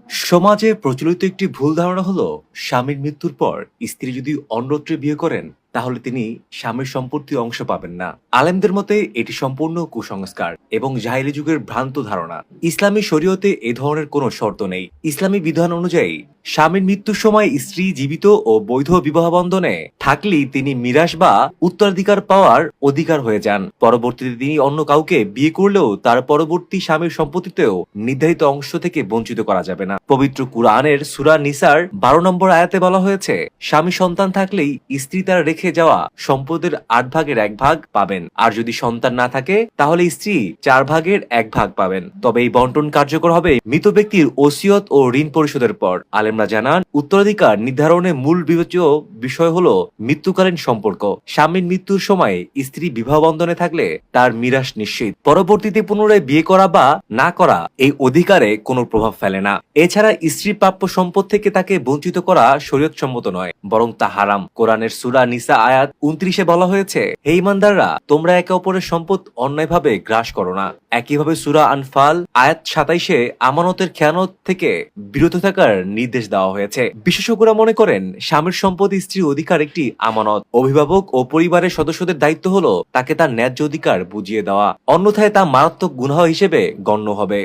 সমাজে প্রচলিত একটি ভুল ধারণা হলো স্বামীর মৃত্যুর পর স্ত্রী যদি অন্যত্রে বিয়ে করেন তাহলে তিনি স্বামীর সম্পত্তির অংশ পাবেন না। আলেমদের মতে এটি সম্পূর্ণ কুসংস্কার এবং জাহেলি যুগের ভ্রান্ত ধারণা। ইসলামী শরীয়তে এ ধরনের কোনো শর্ত নেই। ইসলামী বিধান অনুযায়ী স্বামীর মৃত্যুর সময় স্ত্রী জীবিত ও বৈধ বিবাহ বন্ধনে থাকলেই তিনি মিরাস বা উত্তরাধিকার পাওয়ার অধিকার হয়ে যান। পরবর্তীতে তিনি অন্য কাউকে বিয়ে করলেও তার পরবর্তী স্বামীর সম্পত্তিতেও নির্ধারিত অংশ থেকে বঞ্চিত করা যাবে না। পবিত্র কুরআনের সূরা নিসার 12 নম্বর আয়াতে বলা হয়েছে, স্বামী সন্তান থাকলেই স্ত্রী তার রেখে যাওয়া সম্পদের 8 ভাগের 1 ভাগ পাবেন, আর যদি সন্তান না থাকে তাহলে স্ত্রী 4 ভাগের 1 ভাগ পাবেন। তবে এই বন্টন কার্যকর হবে মৃত ব্যক্তির ওসিয়ত ও ঋণ পরিশোধের পর। আলেমরা জানান, উত্তরাধিকার নির্ধারণে মূল বিবেচ্য বিষয় হলো মৃত্যুকালীন সম্পর্ক। স্বামীর মৃত্যুর সময় স্ত্রী বিবাহ বন্ধনে থাকলে তার মিরাস নিশ্চিত। পরবর্তীতে পুনরায় বিয়ে করা বা না করা এই অধিকারে কোনো প্রভাব ফেলে না। এছাড়া স্ত্রী প্রাপ্য সম্পদ থেকে তাকে বঞ্চিত করা শরীয়তসম্মত নয়, বরং তা হারাম। কোরআনের সূরা নিসা আয়াত 29-এ বলা হয়েছে, হে ঈমানদাররা, তোমরা একে অপরের সম্পদ অন্যায়ভাবে গ্রাস করো না। একইভাবে সূরা আনফাল আয়াত 27-এ আমানতের খেয়ানত থেকে বিরত থাকার নির্দেশ দেওয়া হয়েছে। বিশেষজ্ঞরা মনে করেন, স্বামীর সম্পদ স্ত্রীর অধিকার একটি আমানত। অভিভাবক ও পরিবারের সদস্যদের দায়িত্ব হলো তাকে তার ন্যায্য অধিকার বুঝিয়ে দেওয়া, অন্যথায় তা মারাত্মক গুনাহ হিসেবে গণ্য হবে।